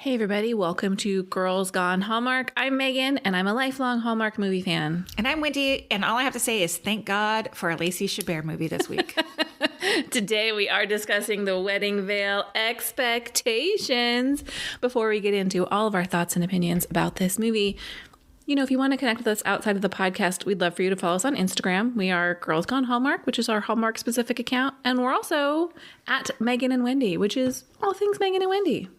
Hey everybody, welcome to Girls Gone Hallmark. I'm Megan, and I'm a lifelong Hallmark movie fan. And I'm Wendy, and all I have to say is thank God for a Lacey Chabert movie this week. Today we are discussing the Wedding Veil expectations. Before we get into all of our thoughts and opinions about this movie, you know, if you want to connect with us outside of the podcast, we'd love for you to follow us on Instagram. We are Girls Gone Hallmark, which is our Hallmark-specific account. And we're also at Megan and Wendy, which is all things Megan and Wendy.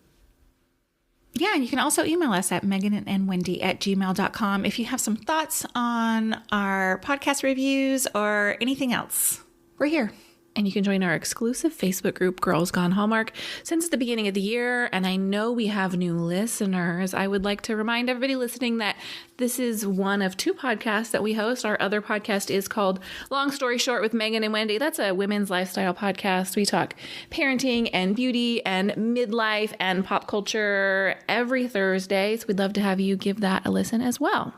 Yeah, and you can also email us at meganandwendy@gmail.com if you have some thoughts on our podcast reviews or anything else. We're here. And you can join our exclusive Facebook group, Girls Gone Hallmark. Since the beginning of the year, and I know we have new listeners, I would like to remind everybody listening that this is one of two podcasts that we host. Our other podcast is called Long Story Short with Megan and Wendy. That's a women's lifestyle podcast. We talk parenting and beauty and midlife and pop culture every Thursday. So we'd love to have you give that a listen as well.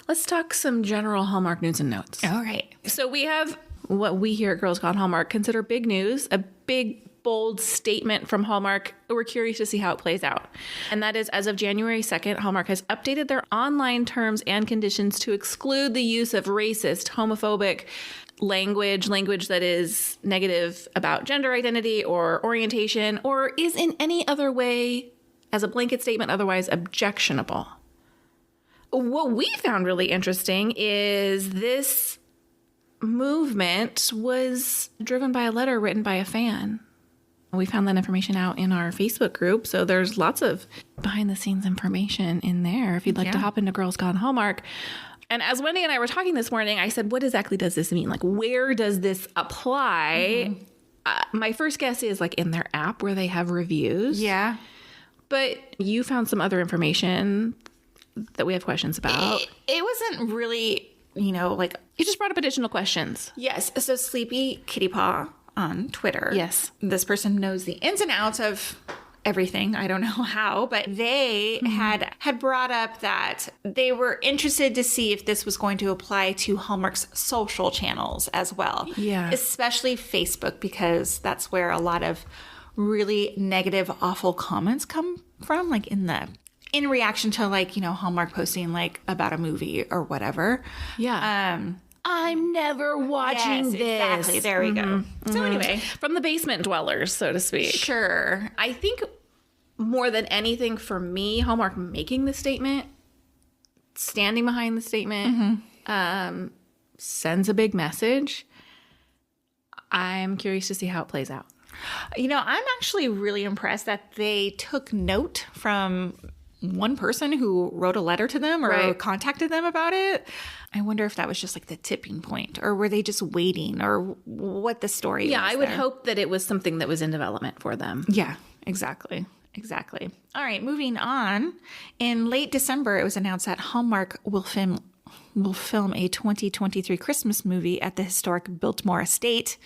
Let's talk some general Hallmark news and notes. All right. So we have what we here at Girls Gone Hallmark consider big news, a big, bold statement from Hallmark. We're curious to see how it plays out. And that is, as of January 2nd, Hallmark has updated their online terms and conditions to exclude the use of racist, homophobic language that is negative about gender identity or orientation, or is in any other way, as a blanket statement, otherwise objectionable. What we found really interesting is this movement was driven by a letter written by a fan. We found that information out in our Facebook group, so there's lots of behind-the-scenes information in there if you'd like to hop into Girls Gone Hallmark. And as Wendy and I were talking this morning, I said, what exactly does this mean? Like, where does this apply? My first guess is like in their app where they have reviews. Yeah. But you found some other information that we have questions about. It wasn't really, like... You just brought up additional questions. Yes. So Sleepy Kitty Paw on Twitter. Yes. This person knows the ins and outs of everything. I don't know how, but they had brought up that they were interested to see if this was going to apply to Hallmark's social channels as well. Yeah. Especially Facebook, because that's where a lot of really negative, awful comments come from, like in reaction to Hallmark posting like about a movie or whatever. Yeah. I'm never watching this. Exactly. There we go. So anyway, from the basement dwellers, so to speak. Sure. I think more than anything for me, Hallmark making the statement, standing behind the statement, sends a big message. I'm curious to see how it plays out. I'm actually really impressed that they took note from one person who wrote a letter to them or contacted them about it. I wonder if that was just like the tipping point, or were they just waiting, or what the story was. Yeah, I would hope that it was something that was in development for them. Yeah, exactly. All right, moving on. In late December, it was announced that Hallmark will film a 2023 Christmas movie at the historic Biltmore Estate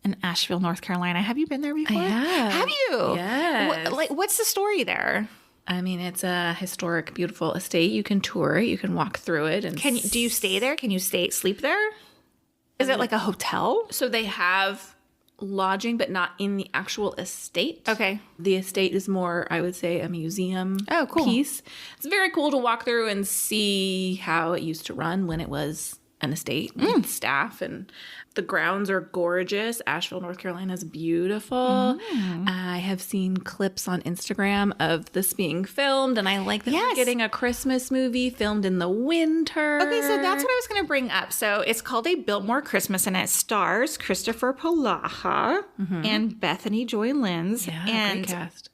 in Asheville, North Carolina. Have you been there before? I have. Have you? Yes. What's the story there? I mean, it's a historic, beautiful estate. You can tour it. You can walk through it. And do you stay there? Can you sleep there? Is it like a hotel? So they have lodging, but not in the actual estate. Okay. The estate is more, I would say, a museum cool. piece. It's very cool to walk through and see how it used to run when it was an estate with staff, and the grounds are gorgeous. Asheville, North Carolina is beautiful. I have seen clips on Instagram of this being filmed, and I like that we're getting a Christmas movie filmed in the winter. Okay, so that's what I was going to bring up. So it's called A Biltmore Christmas, and it stars Christopher Polaha and Bethany Joy Lenz. Yeah, and great cast.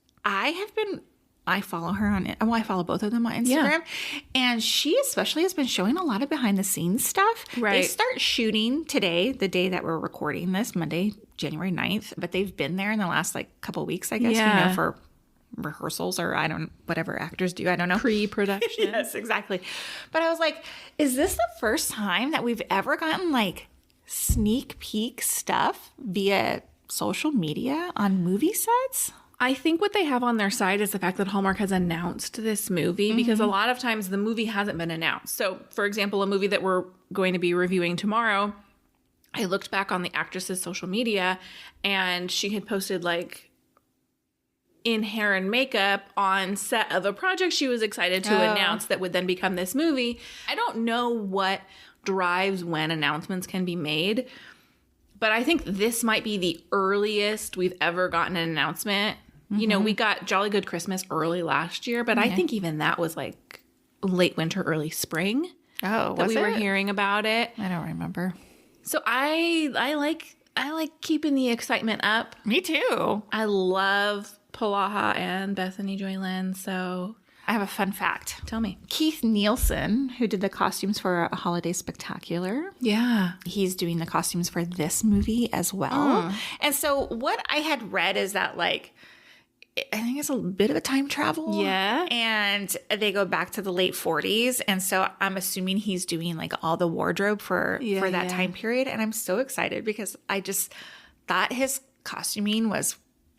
I follow her I follow both of them on Instagram. And she especially has been showing a lot of behind the scenes stuff. Right. They start shooting today, the day that we're recording this, Monday, January 9th. But they've been there in the last couple weeks, I guess, for rehearsals or whatever actors do. I don't know. Pre-production. Yes, exactly. But I was like, is this the first time that we've ever gotten sneak peek stuff via social media on movie sets? I think what they have on their side is the fact that Hallmark has announced this movie, because a lot of times the movie hasn't been announced. So, for example, a movie that we're going to be reviewing tomorrow, I looked back on the actress's social media and she had posted in hair and makeup on set of a project she was excited to announce that would then become this movie. I don't know what drives when announcements can be made, but I think this might be the earliest we've ever gotten an announcement. You know, we got Jolly Good Christmas early last year, but I think even that was like late winter, early spring. Oh, that we were hearing about it. I don't remember. So I like keeping the excitement up. Me too. I love Palaha and Bethany Joy Lynn, so I have a fun fact. tell me. Keith Nielsen, who did the costumes for A Holiday Spectacular, Yeah. he's doing the costumes for this movie as well. And so what I had read is that, like, I think it's a bit of a time travel. Yeah. And they go back to the late 40s. And so I'm assuming he's doing like all the wardrobe for that time period. And I'm so excited because I just thought his costuming was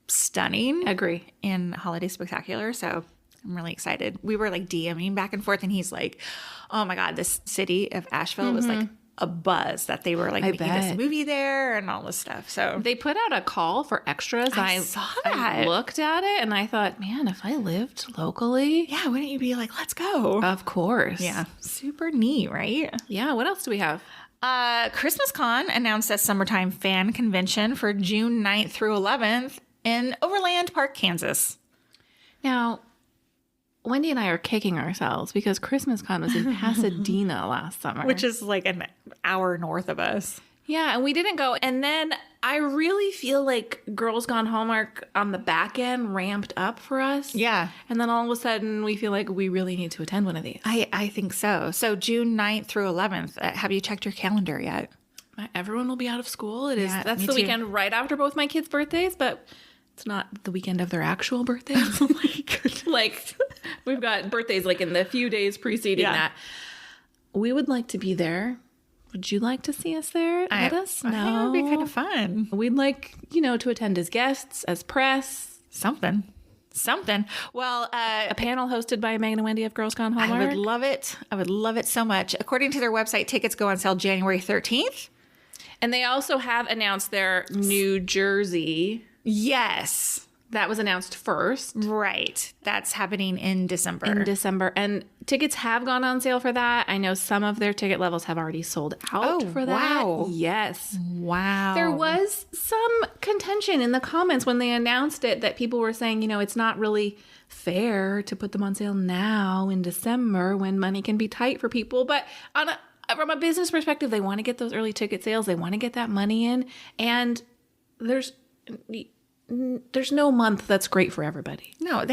stunning. Agree. In Holiday Spectacular. So I'm really excited. We were like DMing back and forth and he's like, oh my God, this city of Asheville was like a buzz that they were like making this movie there and all this stuff. So They put out a call for extras. I saw that. I looked at it and I thought, man, if I lived locally. yeah, wouldn't you be like, let's go? Of course. Yeah. Super neat, right? Yeah. What else do we have? Christmas Con announced a summertime fan convention for June 9th through 11th in Overland Park, Kansas. Now, Wendy and I are kicking ourselves because Christmas Con was in Pasadena last summer. Which is like an hour north of us. Yeah, and we didn't go. And then I really feel like Girls Gone Hallmark on the back end ramped up for us. Yeah. And then all of a sudden we feel like we really need to attend one of these. I think so. So June 9th through 11th. Have you checked your calendar yet? Everyone will be out of school. It is. Yeah, That's me the too. weekend right after both my kids' birthdays, but it's not the weekend of their actual birthdays. Oh my goodness. Like, we've got birthdays like in the few days preceding that. We would like to be there. Would you like to see us there? Let us know. I think it would be kind of fun. We'd like, to attend as guests, as press. Something. Well, A panel hosted by Megan and Wendy of Girls Gone Hallmark. I would love it. I would love it so much. According to their website, tickets go on sale January 13th. And they also have announced their New Jersey. Yes. That was announced first. Right. That's happening in December. And tickets have gone on sale for that. I know some of their ticket levels have already sold out for that. Wow. Yes. Wow. There was some contention in the comments when they announced it that people were saying, it's not really fair to put them on sale now in December when money can be tight for people. But from a business perspective, they want to get those early ticket sales. They want to get that money in. And there's no month that's great for everybody. No,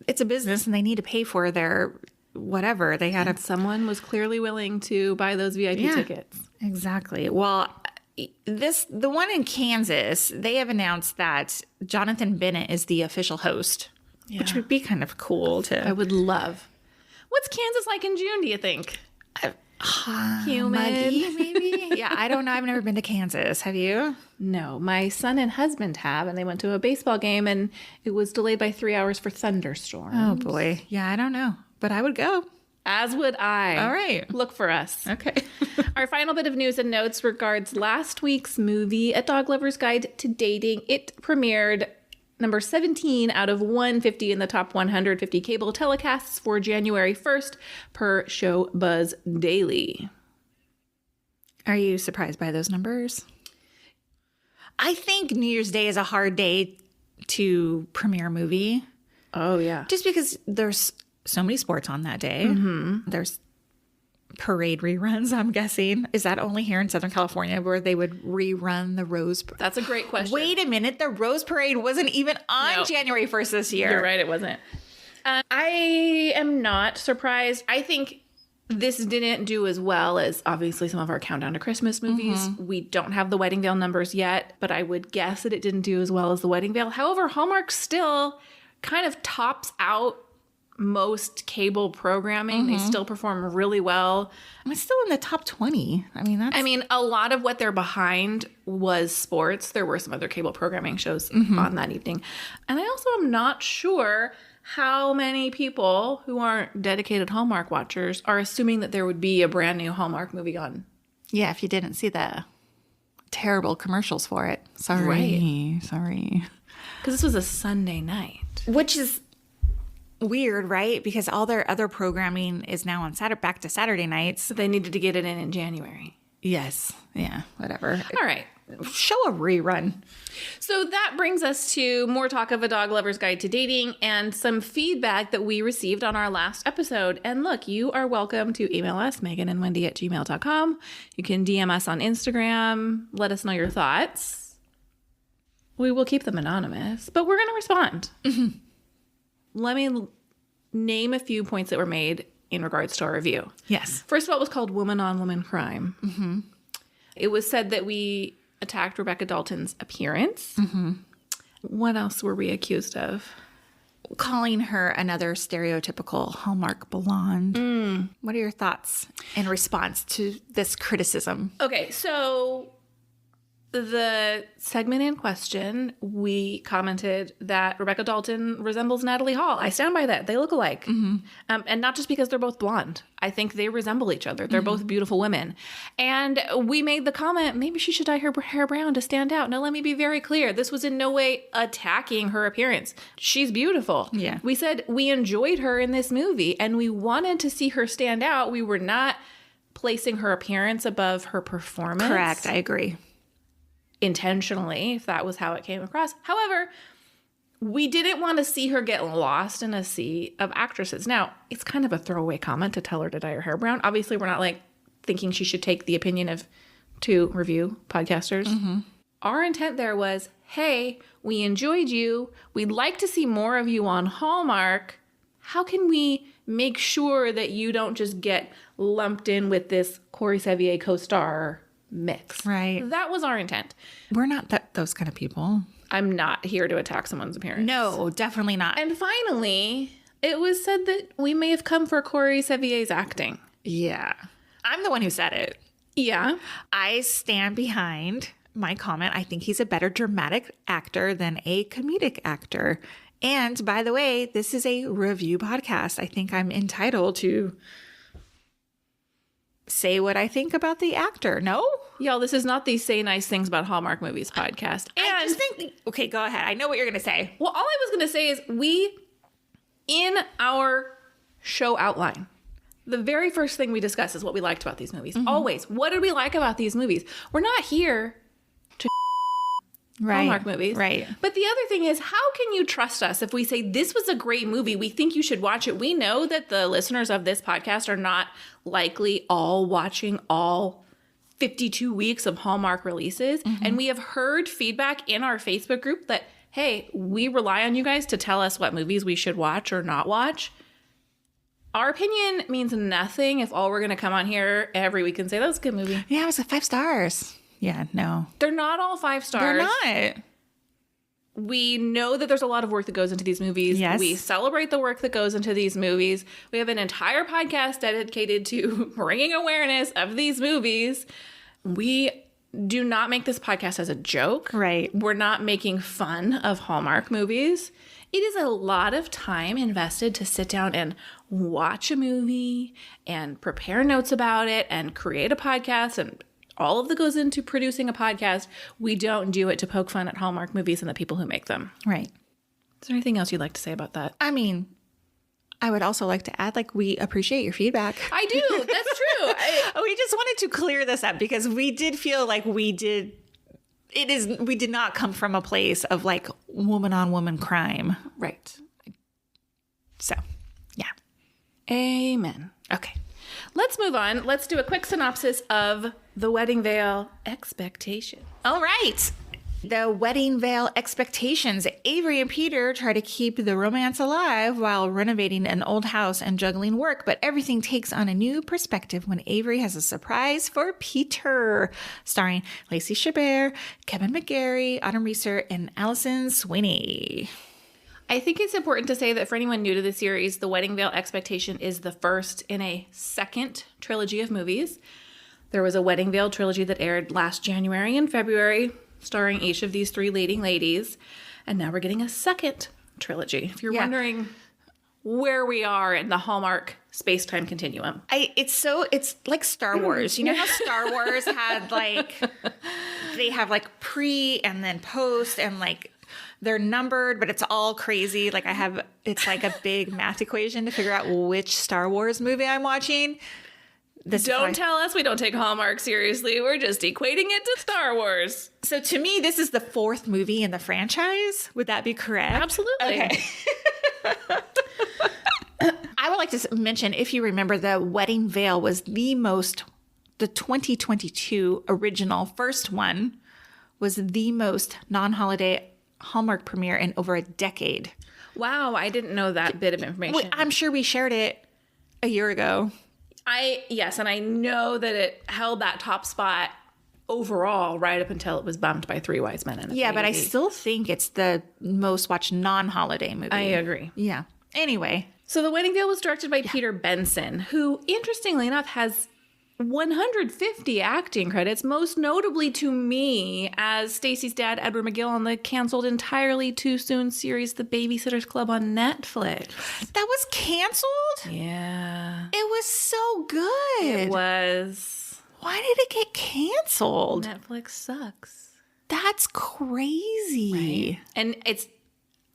it's a business and they need to pay for their whatever. They had Someone was clearly willing to buy those VIP tickets. Exactly. Well, the one in Kansas, they have announced that Jonathan Bennett is the official host, which would be kind of cool I would love. What's Kansas like in June, do you think? Humid. Muggy, maybe? Yeah, I don't know. I've never been to Kansas. Have you? No, my son and husband have, and they went to a baseball game, and it was delayed by 3 hours for thunderstorms. Oh, boy. Yeah, I don't know. But I would go. As would I. All right. Look for us. Okay. Our final bit of news and notes regards last week's movie, A Dog Lover's Guide to Dating. It premiered number 17 out of 150 in the top 150 cable telecasts for January 1st per Show Buzz Daily. Are you surprised by those numbers? I think New Year's Day is a hard day to premiere a movie. Oh, yeah. Just because there's so many sports on that day. Mm-hmm. There's parade reruns, I'm guessing. Is that only here in Southern California where they would rerun the Rose Parade? That's a great question. Wait a minute. The Rose Parade wasn't even on January 1st this year. You're right. It wasn't. I am not surprised. I think this didn't do as well as obviously some of our Countdown to Christmas movies. Mm-hmm. We don't have the Wedding Veil numbers yet, but I would guess that it didn't do as well as the Wedding Veil. However, Hallmark still kind of tops out most cable programming. Mm-hmm. They still perform really well. I'm still in the top 20. I mean, a lot of what they're behind was sports. There were some other cable programming shows on that evening. And I also am not sure how many people who aren't dedicated Hallmark watchers are assuming that there would be a brand new Hallmark movie on. Yeah, if you didn't see the terrible commercials for it. Sorry. Because this was a Sunday night. Which is weird, right? Because all their other programming is now on back to Saturday nights. So they needed to get it in January. Yes. Yeah, whatever. All right. Show a rerun. So that brings us to more talk of A Dog Lover's Guide to Dating and some feedback that we received on our last episode. And look, you are welcome to email us, meganandwendy@gmail.com. You can DM us on Instagram. Let us know your thoughts. We will keep them anonymous, but we're going to respond. Mm-hmm. Let me name a few points that were made in regards to our review. Yes. First of all, it was called Woman on Woman Crime. Mm-hmm. It was said that we attacked Rebecca Dalton's appearance. Mm-hmm. What else were we accused of? Calling her another stereotypical Hallmark blonde. What are your thoughts in response to this criticism? Okay, so the segment in question, we commented that Rebecca Dalton resembles Natalie Hall. I stand by that. They look alike. Mm-hmm. And not just because they're both blonde. I think they resemble each other. They're both beautiful women. And we made the comment, maybe she should dye her hair brown to stand out. Now, let me be very clear. This was in no way attacking her appearance. She's beautiful. Yeah. We said we enjoyed her in this movie and we wanted to see her stand out. We were not placing her appearance above her performance. Correct. I agree. Intentionally, if that was how it came across. However, we didn't want to see her get lost in a sea of actresses. Now, it's kind of a throwaway comment to tell her to dye her hair brown. Obviously, we're not like thinking she should take the opinion of two review podcasters. Mm-hmm. Our intent there was, hey, we enjoyed you. We'd like to see more of you on Hallmark. How can we make sure that you don't just get lumped in with this Corey Sevier co-star mix? Right. That was our intent. We're not those kind of people. I'm not here to attack someone's appearance. No, definitely not. And finally, it was said that we may have come for Corey Sevier's acting. Yeah. I'm the one who said it. Yeah. I stand behind my comment. I think he's a better dramatic actor than a comedic actor. And by the way, this is a review podcast. I think I'm entitled to say what I think about the actor. No? Y'all, this is not the Say Nice Things About Hallmark Movies podcast. And I just think, okay, go ahead. I know what you're going to say. Well, all I was going to say is in our show outline, the very first thing we discuss is what we liked about these movies. Mm-hmm. Always. What did we like about these movies? We're not here to Hallmark movies. Right. But the other thing is, how can you trust us if we say this was a great movie, we think you should watch it? We know that the listeners of this podcast are not likely all watching all 52 weeks of Hallmark releases. Mm-hmm. And we have heard feedback in our Facebook group that, hey, we rely on you guys to tell us what movies we should watch or not watch. Our opinion means nothing if all we're going to come on here every week and say, that was a good movie. Yeah, it was 5 stars. Yeah, no. They're not all 5 stars. They're not. We know that there's a lot of work that goes into these movies. Yes. We celebrate the work that goes into these movies. We have an entire podcast dedicated to bringing awareness of these movies. We do not make this podcast as a joke. Right. We're not making fun of Hallmark movies. It is a lot of time invested to sit down and watch a movie and prepare notes about it and create a podcast, and all of that goes into producing a podcast. We don't do it to poke fun at Hallmark movies and the people who make them. Right. Is there anything else you'd like to say about that? I mean, I would also like to add, we appreciate your feedback. I do. That's true. We just wanted to clear this up because we did feel like we did not come from a place of woman on woman crime. Right. So, yeah. Amen. Okay. Let's move on. Let's do a quick synopsis of The Wedding Veil Expectation. All right. The Wedding Veil Expectations. Avery and Peter try to keep the romance alive while renovating an old house and juggling work, but everything takes on a new perspective when Avery has a surprise for Peter. Starring Lacey Chabert, Kevin McGarry, Autumn Reeser, and Allison Sweeney. I think it's important to say that for anyone new to the series, The Wedding Veil Expectation is the first in a second trilogy of movies. There was a Wedding Veil trilogy that aired last January and February, starring each of these 3 leading ladies. And now we're getting a second trilogy. If you're wondering where we are in the Hallmark space-time continuum. It's like Star Wars. You know how Star Wars had they have pre and then post and they're numbered, but it's all crazy. Like it's like a big math equation to figure out which Star Wars movie I'm watching. Don't tell us we don't take Hallmark seriously. We're just equating it to Star Wars. So to me, this is the 4th movie in the franchise. Would that be correct? Absolutely. Okay. I would like to mention, if you remember, the Wedding Veil was the 2022 original first one was the most non-holiday Hallmark premiere in over a decade. Wow, I didn't know that bit of information. I'm sure we shared it a year ago. Yes, and I know that it held that top spot overall right up until it was bumped by Three Wise Men and a Yeah, but I Baby. still think it's the most watched non-holiday movie. I agree. Yeah. Anyway. So The Wedding Veil was directed by Peter Benson, who, interestingly enough, has 150 acting credits, most notably to me as Stacy's dad, Edward McGill, on the canceled entirely too soon series The Babysitter's Club on Netflix. That was canceled? Yeah. It was so good. It was. Why did it get canceled? Netflix sucks. That's crazy. Right? And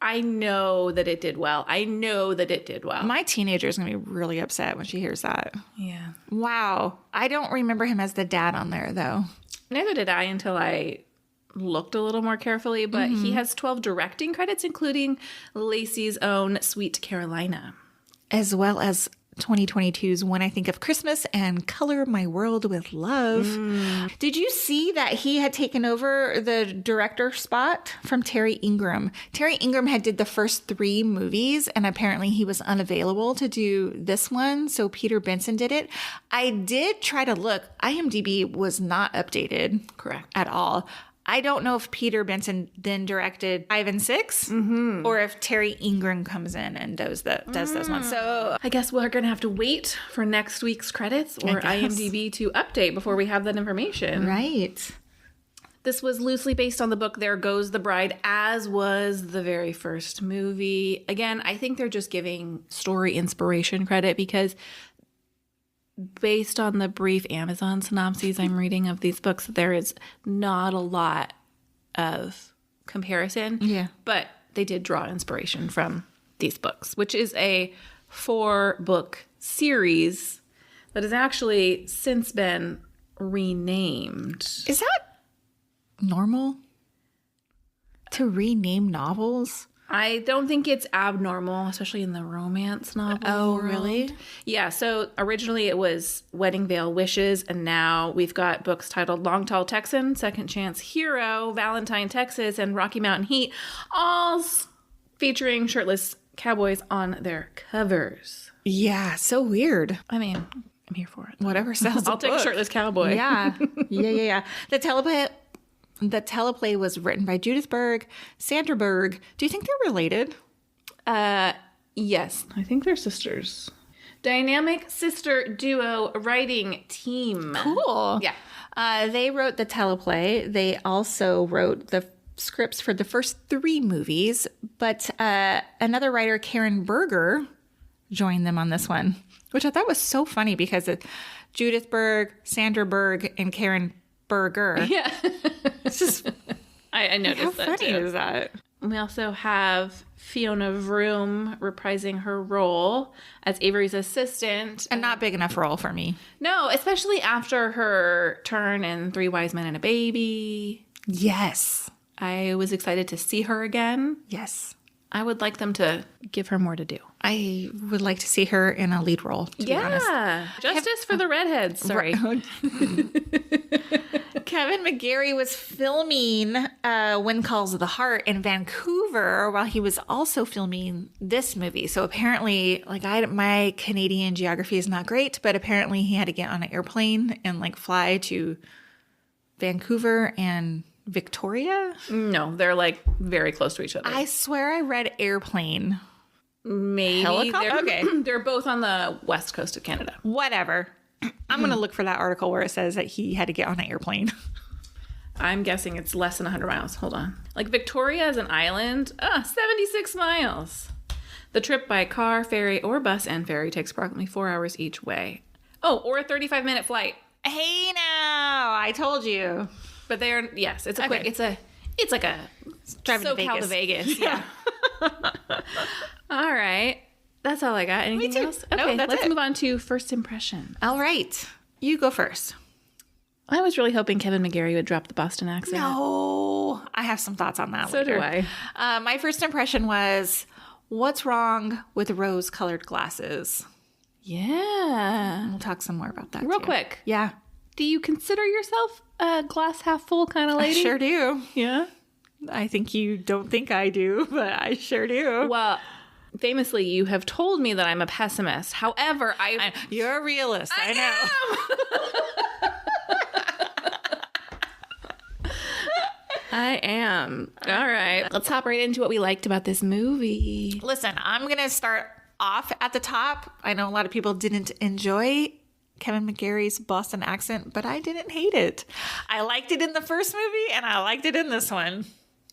I know that it did well. My teenager is going to be really upset when she hears that. Yeah. Wow. I don't remember him as the dad on there, though. Neither did I until I looked a little more carefully, but he has 12 directing credits, including Lacey's own Sweet Carolina. As well as 2022's When I Think of Christmas and Color My World with Love. Did you see that he had taken over the director spot from Terry Ingram? Terry Ingram had did the first 3 movies, and apparently he was unavailable to do this one, so Peter Benson did it. I did try to look. IMDb was not updated. Correct. At all. I don't know if Peter Benson then directed 5 and 6, or if Terry Ingram comes in and does those ones. So I guess we're going to have to wait for next week's credits or IMDb to update before we have that information. right. This was loosely based on the book There Goes the Bride, as was the very first movie. Again, I think they're just giving story inspiration credit because based on the brief Amazon synopses I'm reading of these books, there is not a lot of comparison. Yeah. But they did draw inspiration from these books, which is a 4-book series that has actually since been renamed. Is that normal to rename novels? I don't think it's abnormal, especially in the romance novel. Oh, world. really? Yeah, so originally it was Wedding Veil Wishes, and now we've got books titled Long Tall Texan, Second Chance Hero, Valentine, Texas, and Rocky Mountain Heat, all featuring shirtless cowboys on their covers. Yeah, so weird. I mean, I'm here for it. Whatever sells I'll take a shirtless cowboy. Yeah. Yeah. The teleplay was written by Judith Berg, Sandra Berg. Do you think they're related? Yes, I think they're sisters. Dynamic sister duo writing team. Cool. Yeah. They wrote the teleplay. They also wrote the scripts for the first 3 movies, but another writer, Karen Berger, joined them on this one, which I thought was so funny because Judith Berg, Sandra Berg, and Karen Berger. Yeah. It's just I noticed how that funny too. is that? We also have Fiona Vroom reprising her role as Avery's assistant. And not big enough role for me. No, especially after her turn in Three Wise Men and a Baby. Yes. I was excited to see her again. Yes. I would like them to give her more to do. I would like to see her in a lead role, to be honest. Justice for the redheads. Sorry. Kevin McGarry was filming When Calls of the Heart in Vancouver while he was also filming this movie. So apparently, my Canadian geography is not great, but apparently he had to get on an airplane and fly to Vancouver and Victoria. No, they're very close to each other. I swear I read airplane. Maybe. Helicopter? Okay. They're both on the west coast of Canada. Whatever. I'm going to look for that article where it says that he had to get on an airplane. I'm guessing it's less than 100 miles. Hold on. Victoria is an island. 76 miles. The trip by car, ferry, or bus and ferry takes approximately 4 hours each way. Oh, or a 35-minute flight. Hey now, I told you. But it's a quick, It's like a Driving to SoCal to Vegas. Vegas. Yeah. All right. That's all I got. Anything too. else? No, Okay, that's let's it. move on to first impression. All right. You go first. I was really hoping Kevin McGarry would drop the Boston accent. No. I have some thoughts on that So later. do I. My first impression was, what's wrong with rose-colored glasses? Yeah. We'll talk some more about that Real too. quick. Yeah. Do you consider yourself a glass half full kind of I lady? sure do. Yeah. I think you don't think I do, but I sure do. Well, famously, you have told me that I'm a pessimist. However, You're a realist. I know. I am. All right. Let's hop right into what we liked about this movie. Listen, I'm going to start off at the top. I know a lot of people didn't enjoy Kevin McGarry's Boston accent, but I didn't hate it. I liked it in the first movie and I liked it in this one.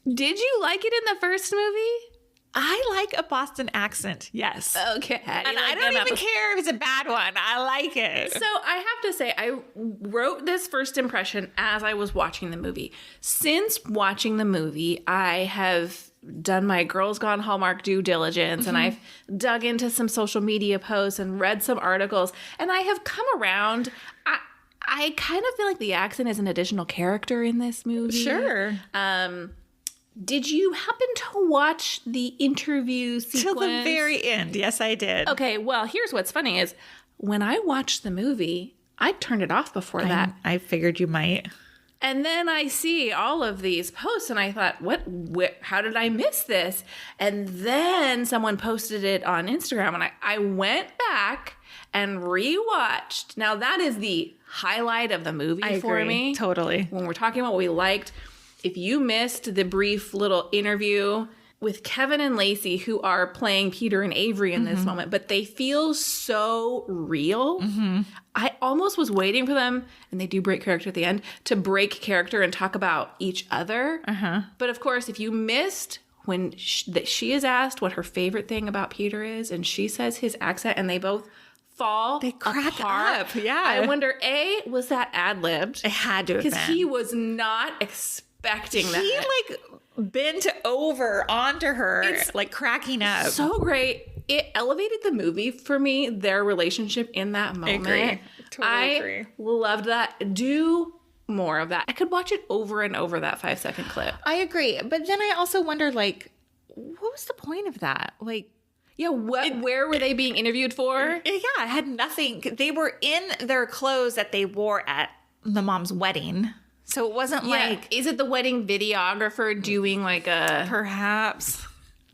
Did you like it in the first movie? I like a Boston accent, yes. Okay. And I don't even care if it's a bad one. I like it. So I have to say, I wrote this first impression as I was watching the movie. Since watching the movie, I have done my Girls Gone Hallmark due diligence, and I've dug into some social media posts and read some articles, and I have come around. I kind of feel like the accent is an additional character in this movie. Sure. Did you happen to watch the interview sequence? Till the very end. Yes, I did. Okay, well, here's what's funny is when I watched the movie, I turned it off before that. I figured you might. And then I see all of these posts and I thought, what how did I miss this? And then someone posted it on Instagram and I went back and rewatched. Now that is the highlight of the movie for me. Totally. When we're talking about what we liked, if you missed the brief little interview with Kevin and Lacey, who are playing Peter and Avery in this moment, but they feel so real. I almost was waiting for them, and they do break character at the end, to break character and talk about each other. But of course, if you missed when she is asked what her favorite thing about Peter is, and she says his accent, and they both fall They crack apart. up, yeah. I wonder, A, was that ad-libbed? It had to have Because been. he was not expecting that. He bent over onto her, It's cracking up. So great. It elevated the movie for me, their relationship in that moment. agree. Totally agree. Loved that. Do more of that. I could watch it over and over, that 5-second clip. I agree. But then I also wonder, what was the point of that? Yeah, where were they being interviewed for? Yeah, it had nothing. They were in their clothes that they wore at the mom's wedding. So it wasn't Is it the wedding videographer doing perhaps.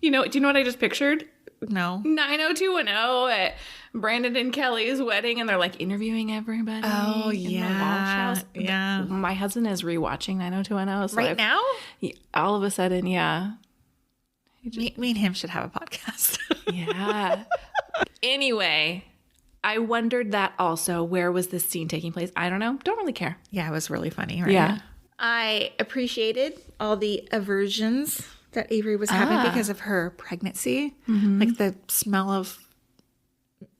do you know what I just pictured? No. 90210 at Brandon and Kelly's wedding, and they're interviewing everybody. Oh, in the yeah. wash house. Yeah. My husband is rewatching 90210. So Right now? all of a sudden, yeah. Me and him should have a podcast. Yeah. Anyway, I wondered that also. Where was this scene taking place? I don't know. Don't really care. Yeah, it was really funny, right? Yeah. I appreciated all the aversions that Avery was having because of her pregnancy. Like the smell of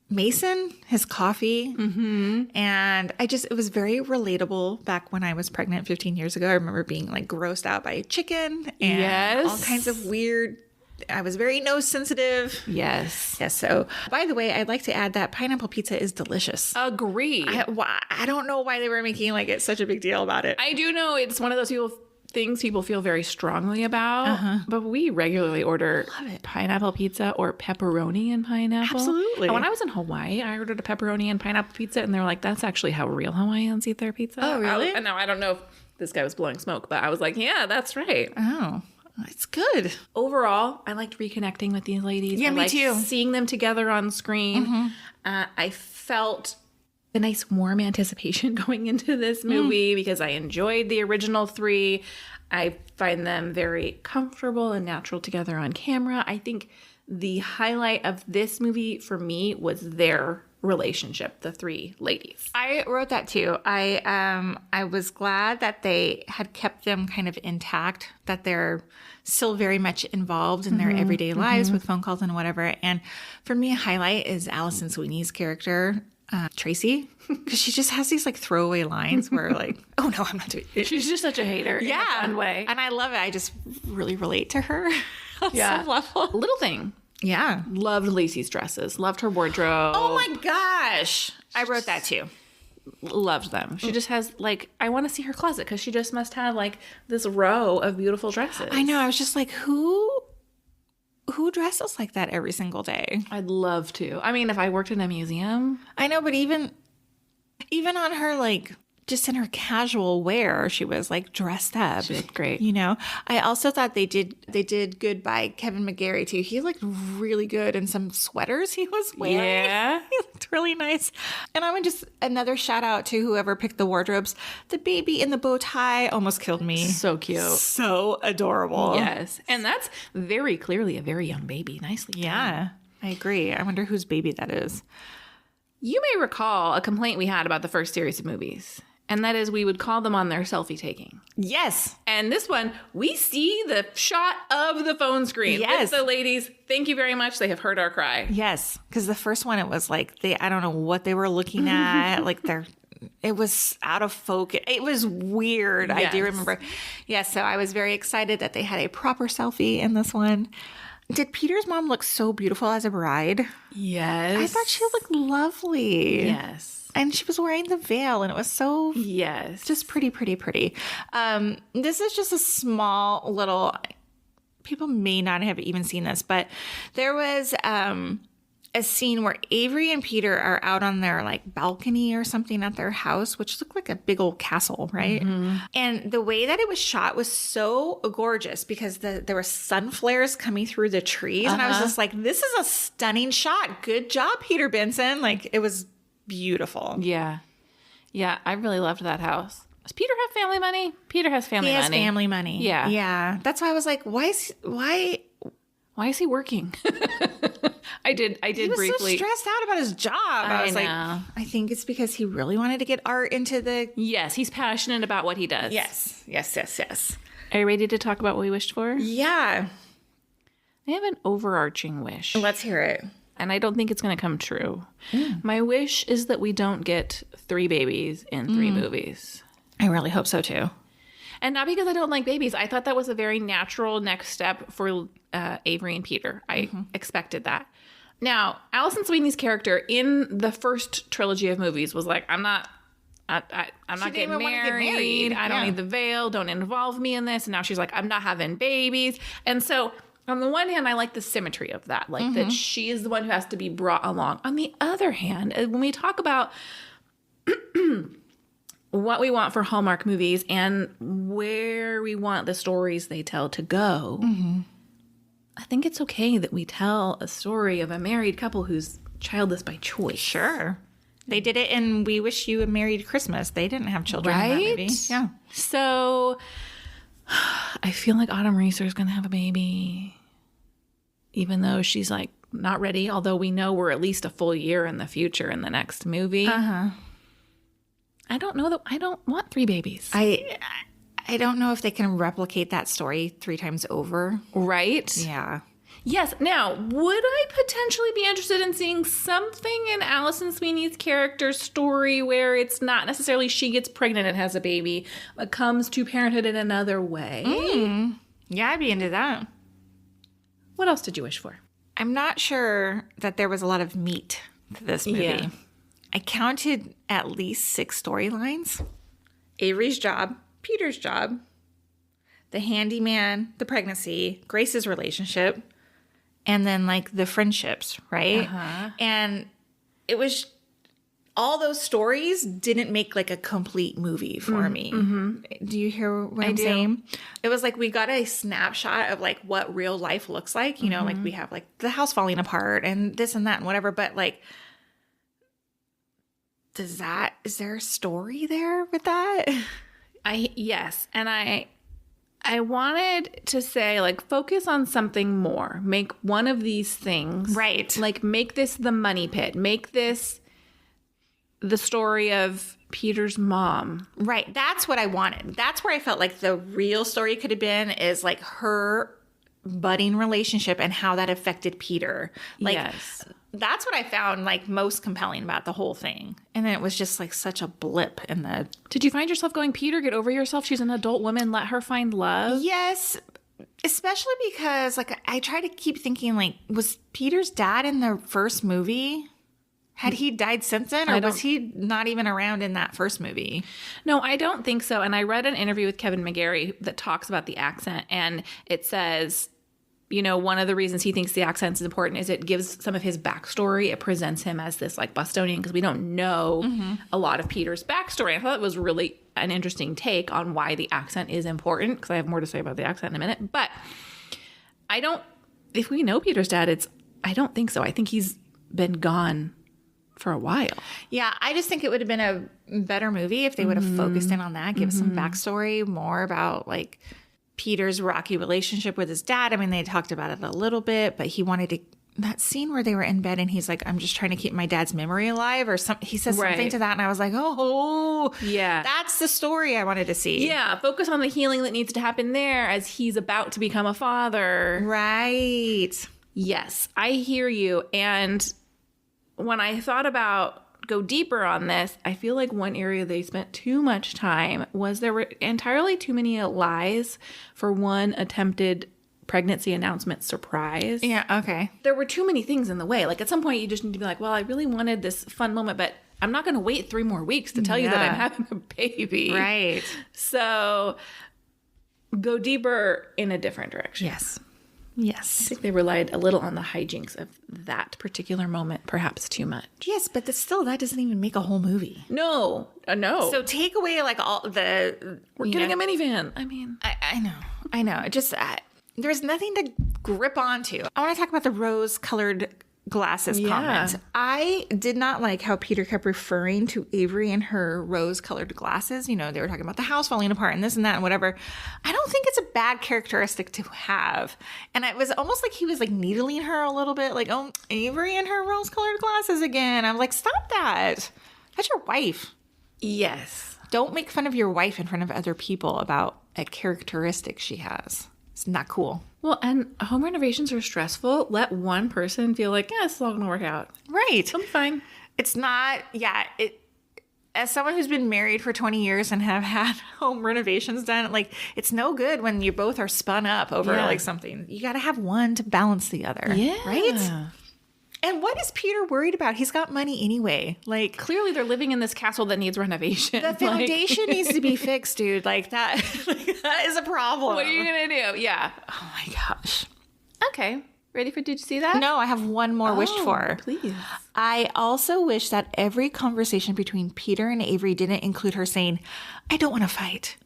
Mason, his coffee. And it was very relatable back when I was pregnant 15 years ago. I remember being grossed out by chicken and all kinds of weird. I was very nose sensitive. Yes. Yes. So, by the way, I'd like to add that pineapple pizza is delicious. Agree. I don't know why they were making it such a big deal about it. I do know it's one of those things people feel very strongly about, but we regularly order pineapple pizza or pepperoni and pineapple. Absolutely. And when I was in Hawaii, I ordered a pepperoni and pineapple pizza, and they were like, that's actually how real Hawaiians eat their pizza. Oh, really? And now I don't know if this guy was blowing smoke, but I was like, yeah, that's right. Oh, it's good. Overall, I liked reconnecting with these ladies. Yeah, I me liked too. seeing them together on screen. I felt a nice warm anticipation going into this movie because I enjoyed the original three. I find them very comfortable and natural together on camera. I think the highlight of this movie for me was their relationship, the three ladies. I wrote that too. I was glad that they had kept them kind of intact, that they're still very much involved in their everyday lives with phone calls and whatever. And for me, a highlight is Alison Sweeney's character. Tracy, because she just has these like throwaway lines where like, oh no, I'm not doing it. She's just such a hater. Yeah. In a fun way. And I love it. I just really relate to her on Yeah. some level. Little thing. Yeah. Loved Lacey's dresses. Loved her wardrobe. Oh my gosh. I wrote that too. Loved them. She just has like, I want to see her closet because she just must have like this row of beautiful dresses. I know. I was just like, who dresses like that every single day? I'd love to. I mean, if I worked in a museum. I know, but even on her, like, just in her casual wear, she was like dressed up. She looked great. You know, I also thought they did good by Kevin McGarry too. He looked really good in some sweaters he was wearing. Yeah. He looked really nice. And I would just another shout out to whoever picked the wardrobes. The baby in the bow tie almost killed me. So cute. So adorable. Yes. And that's very clearly a very young baby. Nicely done. Yeah, I agree. I wonder whose baby that is. You may recall a complaint we had about the first series of movies, and that is we would call them on their selfie taking. Yes. And this one, we see the shot of the phone screen. Yes. With the ladies, thank you very much. They have heard our cry. Yes, because the first one, it was like I don't know what they were looking at. Like it was out of focus. It was weird. Yes. I do remember. Yeah, so I was very excited that they had a proper selfie in this one. Did Peter's mom look so beautiful as a bride? Yes. I thought she looked lovely. Yes. And she was wearing the veil, and it was so Yes. just pretty. This is just a small little, people may not have even seen this, but there was a scene where Avery and Peter are out on their like balcony or something at their house, which looked like a big old castle, right? Mm-hmm. And the way that it was shot was so gorgeous because there were sun flares coming through the trees. And I was just like, this is a stunning shot. Good job, Peter Benson. Like, it was beautiful. Yeah. Yeah, I really loved that house. Does Peter have family money? Peter has family money. He has family money. Yeah. Yeah. That's why I was like, why is he working? I did he was briefly. so stressed out about his job. I was know. like, I think it's because he really wanted to get art into the. Yes, he's passionate about what he does. Yes. Are you ready to talk about what we wished for? Yeah. I have an overarching wish. Let's hear it. And I don't think it's going to come true. My wish is that we don't get 3 babies in 3 movies. I really hope so too. And not because I don't like babies. I thought that was a very natural next step for Avery and Peter. I expected that. Now, Alison Sweeney's character in the first trilogy of movies was like, I'm not getting married. I don't need the veil. Don't involve me in this. And now she's like, I'm not having babies. And so on the one hand, I like the symmetry of that, like that she is the one who has to be brought along. On the other hand, when we talk about what we want for Hallmark movies and where we want the stories they tell to go, I think it's okay that we tell a story of a married couple who's childless by choice. Sure. They did it in We Wish You a Merry Christmas. They didn't have children in that movie. Yeah. So I feel like Autumn Reeser is going to have a baby, even though she's like not ready, although we know we're at least a full year in the future in the next movie. I don't know that I don't want 3 babies. I don't know if they can replicate that story 3 times over. Right? Yeah. Yes. Now, would I potentially be interested in seeing something in Alison Sweeney's character's story where it's not necessarily she gets pregnant and has a baby, but comes to parenthood in another way? Yeah, I'd be into that. What else did you wish for? I'm not sure that there was a lot of meat to this movie. Yeah. I counted at least 6 storylines. Avery's job, Peter's job, the handyman, the pregnancy, Grace's relationship, and then like the friendships, right? And it was all those stories didn't make like a complete movie for me. Do you hear what I'm saying? It was like we got a snapshot of like what real life looks like. You know, like we have like the house falling apart and this and that and whatever. But like, is there a story there with that? Yes. And I wanted to say, like, focus on something more. Make one of these things. Right. Like, make this the money pit. Make this the story of Peter's mom. Right. That's what I wanted. That's where I felt like the real story could have been is like her budding relationship and how that affected Peter. Like, yes. that's what I found like most compelling about the whole thing. And then it was just like such a blip in the... Did you find yourself going, Peter, get over yourself? She's an adult woman. Let her find love. Yes, especially because like I try to keep thinking like, was Peter's dad in the first movie? Had he died since then, or was he not even around in that first movie? No, I don't think so. And I read an interview with Kevin McGarry that talks about the accent, and it says, you know, one of the reasons he thinks the accent is important is it gives some of his backstory. It presents him as this like Bostonian, because we don't know a lot of Peter's backstory. I thought it was really an interesting take on why the accent is important, because I have more to say about the accent in a minute. But if we know Peter's dad, I don't think so. I think he's been gone for a while. Yeah, I just think it would have been a better movie if they would have focused in on that, give some backstory, more about like Peter's rocky relationship with his dad. I mean, they talked about it a little bit, but he wanted to, that scene where they were in bed and he's like, I'm just trying to keep my dad's memory alive, or something. He says something to that, and I was like, oh, yeah, that's the story I wanted to see. Yeah, focus on the healing that needs to happen there as he's about to become a father. Right. Yes, I hear you. And when I thought about go deeper on this, I feel like one area they spent too much time was there were entirely too many lies for one attempted pregnancy announcement surprise. Yeah, okay. There were too many things in the way. Like at some point you just need to be like, well, I really wanted this fun moment, but I'm not going to wait 3 more weeks to tell you that I'm having a baby. Right. So go deeper in a different direction. Yes. I think they relied a little on the hijinks of that particular moment, perhaps too much. Yes, but still, that doesn't even make a whole movie. No. So take away like all the... We're getting a minivan. I mean... I know. It just... there's nothing to grip onto. I want to talk about the rose-colored glasses comment. I did not like how Peter kept referring to Avery and her rose-colored glasses. You know, they were talking about the house falling apart and this and that and whatever. I don't think it's a bad characteristic to have. And it was almost like he was like needling her a little bit, like, oh, Avery and her rose-colored glasses again. I'm like, stop that. That's your wife. Yes. Don't make fun of your wife in front of other people about a characteristic she has. It's not cool. Well, and home renovations are stressful. Let one person feel like, yeah, it's all going to work out. Right. It'll be fine. It's not, as someone who's been married for 20 years and have had home renovations done, like, it's no good when you both are spun up over like something. You got to have one to balance the other. Yeah. Right? And what is Peter worried about? He's got money anyway. Like, clearly they're living in this castle that needs renovation. The foundation needs to be fixed, dude. Like that is a problem. What are you going to do? Yeah. Oh my gosh. Okay. Ready for Did You See That? No, I have one more wished for. Please. I also wish that every conversation between Peter and Avery didn't include her saying, I don't want to fight.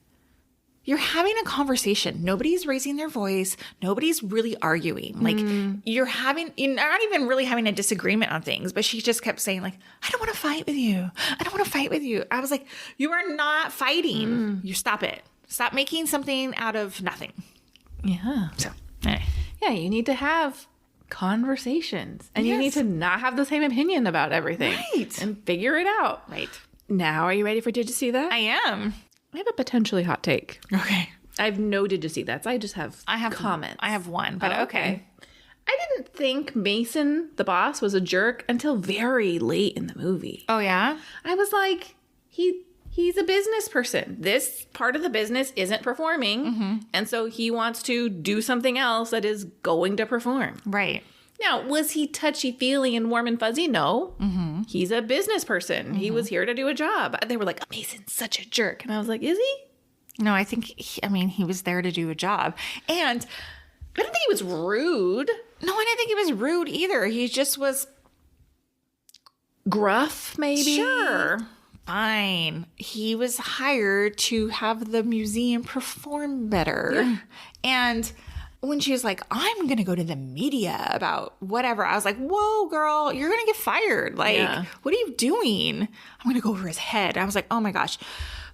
You're having a conversation. Nobody's raising their voice. Nobody's really arguing. Like you're not even really having a disagreement on things, but she just kept saying like, I don't want to fight with you. I don't want to fight with you. I was like, you are not fighting. You stop it. Stop making something out of nothing. Yeah. So, anyway. Yeah, you need to have conversations and you need to not have the same opinion about everything. Right. And figure it out. Right. Now, are you ready for Did You See That? I am. I have a potentially hot take. Okay. I have no Did You See That. I just have comments. I have one, but okay. I didn't think Mason, the boss, was a jerk until very late in the movie. Oh, yeah? I was like, he's a business person. This part of the business isn't performing. And so he wants to do something else that is going to perform. Right. Now, was he touchy-feely and warm and fuzzy? No. He's a business person. He was here to do a job. They were like, Mason's such a jerk. And I was like, is he? No, I think, he was there to do a job. And I didn't think he was rude. No, I didn't think he was rude either. He just was gruff, maybe? Sure. Fine. He was hired to have the museum perform better. Yeah. And when she was like, I'm going to go to the media about whatever, I was like, whoa, girl, you're going to get fired. Like, what are you doing? I'm going to go over his head. I was like, oh my gosh.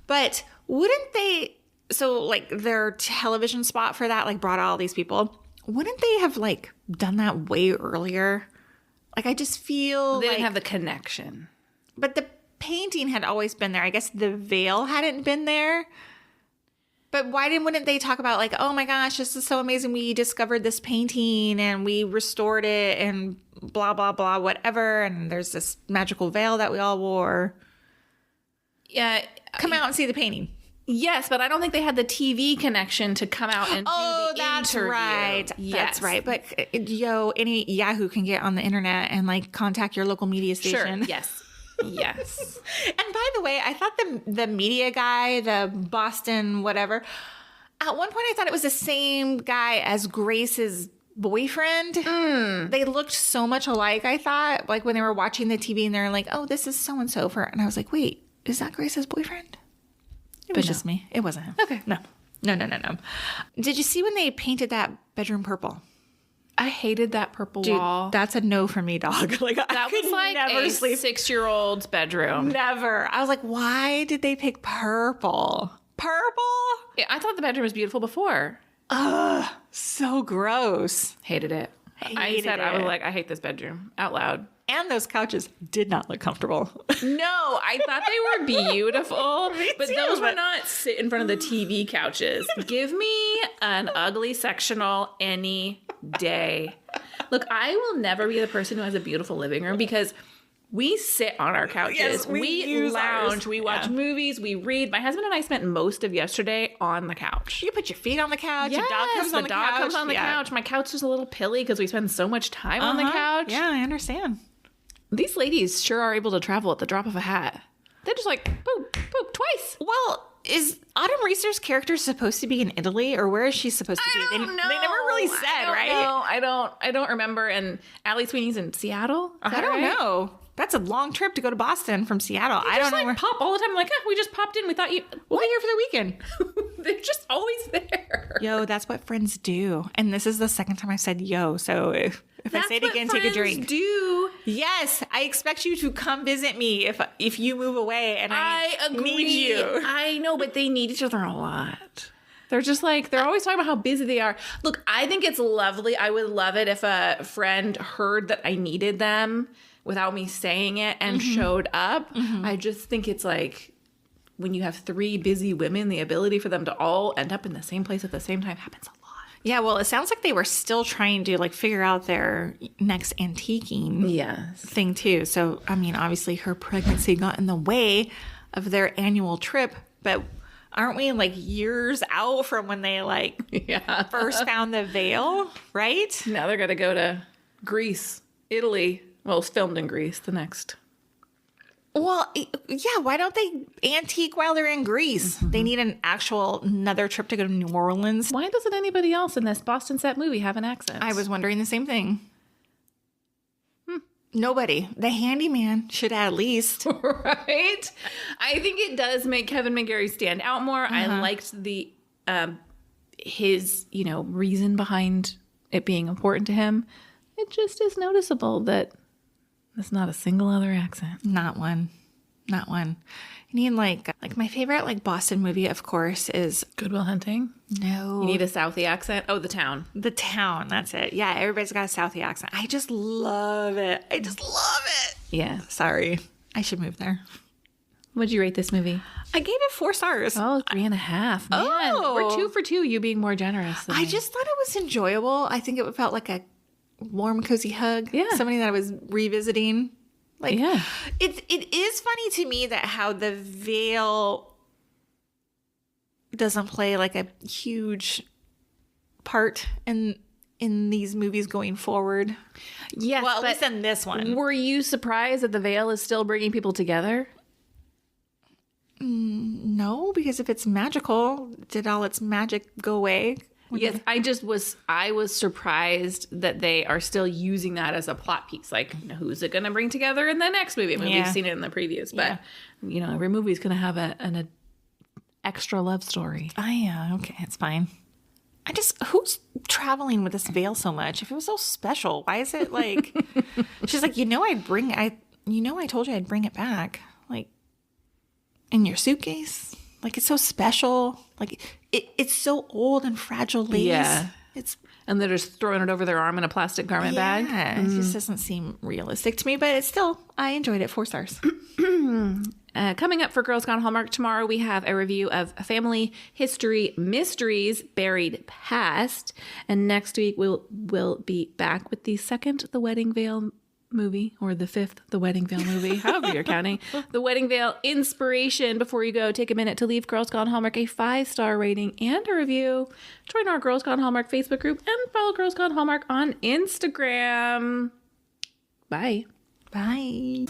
But wouldn't they, so like their television spot for that, like brought all these people, wouldn't they have like done that way earlier? Like, I just feel they didn't have the connection. But the painting had always been there. I guess the veil hadn't been there. But wouldn't they talk about like, oh my gosh, this is so amazing. We discovered this painting and we restored it and blah, blah, blah, whatever. And there's this magical veil that we all wore. Yeah. Come out and see the painting. Yes, but I don't think they had the TV connection to come out and do the that's interview. right. Yes. That's right. But any Yahoo can get on the internet and like contact your local media station. Sure. Yes. Yes. And by the way, I thought the media guy, the Boston whatever, at one point I thought it was the same guy as Grace's boyfriend. They looked so much alike, I thought, like when they were watching the TV and they're like, oh, this is so-and-so for, and I was like, wait, is that Grace's boyfriend? It was just me. It wasn't him. Okay. No. Did you see when they painted that bedroom purple? I hated that purple wall. That's a no for me, dog. Like That was like never a sleep. 6-year-old's bedroom. Never. I was like, why did they pick purple? Purple? Yeah, I thought the bedroom was beautiful before. Ugh, so gross. Hated it. I was like, I hate this bedroom out loud. And those couches did not look comfortable. No, I thought they were beautiful, but too, those were not sit in front of the TV couches. Give me an ugly sectional any day. Look, I will never be the person who has a beautiful living room because we sit on our couches. Yes, we lounge. ours. We watch movies. We read. My husband and I spent most of yesterday on the couch. You put your feet on the couch. Yes, your dog comes on the couch. dog comes on the couch. My couch is a little pilly because we spend so much time on the couch. Yeah, I understand. These ladies sure are able to travel at the drop of a hat. They're just like, boop, boop, twice. Well, is Autumn Reeser's character supposed to be in Italy, or where is she supposed to be? I don't know. They never really said, right? No, I don't remember. And Allie Sweeney's in Seattle. Is that I don't right? know. That's a long trip to go to Boston from Seattle. I don't know where. Pop all the time. I'm like, we just popped in. We thought you. We'll be here for the weekend. They're just always there. Yo, that's what friends do. And this is the second time I've said yo. So if I say it again, take a drink. Do Yes, I expect you to come visit me if you move away and I agree. need you. I know, but they need each other a lot. They're just like, they're always talking about how busy they are. Look, I think it's lovely. I would love it if a friend heard that I needed them without me saying it and showed up. I just think it's like when you have 3 busy women, the ability for them to all end up in the same place at the same time happens a lot. Yeah, well, it sounds like they were still trying to like figure out their next antiquing thing too. So, I mean, obviously her pregnancy got in the way of their annual trip, but aren't we like years out from when they like first found the veil, right? Now they're going to go to Greece, Italy. Well, it's filmed in Greece, the next. Well, yeah, why don't they antique while they're in Greece? They need another trip to go to New Orleans. Why doesn't anybody else in this Boston set movie have an accent? I was wondering the same thing. Nobody. The handyman should at least. Right? I think it does make Kevin McGarry stand out more. I liked the his, reason behind it being important to him. It just is noticeable that there's not a single other accent. Not one. I need like my favorite like Boston movie, of course, is Good Will Hunting. No. You need a Southie accent? Oh, The Town. The Town. That's it. Yeah, everybody's got a Southie accent. I just love it. Yeah. Sorry. I should move there. What'd you rate this movie? I gave it 4 stars. Oh, 3.5. Man, we're 2 for 2. You being more generous than I me. just thought it was enjoyable. I think it felt like a warm, cozy hug. Yeah. Somebody that I was revisiting. Like, yeah. It is funny to me that how the veil doesn't play like a huge part in these movies going forward. Yes, well, at least in this one. Were you surprised that the veil is still bringing people together? No, because if it's magical, did all its magic go away? Yes, I was surprised that they are still using that as a plot piece. Like, who's it going to bring together in the next movie? I mean, we've seen it in the previews, but every movie is going to have an extra love story. Yeah, okay, it's fine. Who's traveling with this veil so much? If it was so special, why is it like? She's like, I told you I'd bring it back, like in your suitcase. Like, it's so special. Like, it's so old and fragile lace. Yeah. And they're just throwing it over their arm in a plastic garment bag. Yeah, it just doesn't seem realistic to me, but it's still, I enjoyed it. 4 stars. Coming up for Girls Gone Hallmark tomorrow, we have a review of Family History Mysteries Buried Past. And next week, we'll be back with the second The Wedding Veil movie, or the fifth The Wedding Veil movie, however you're counting. The Wedding Veil inspiration. Before you go, take a minute to leave Girls Gone Hallmark a 5-star rating and a review. Join our Girls Gone Hallmark Facebook group and follow Girls Gone Hallmark on Instagram. Bye. Bye.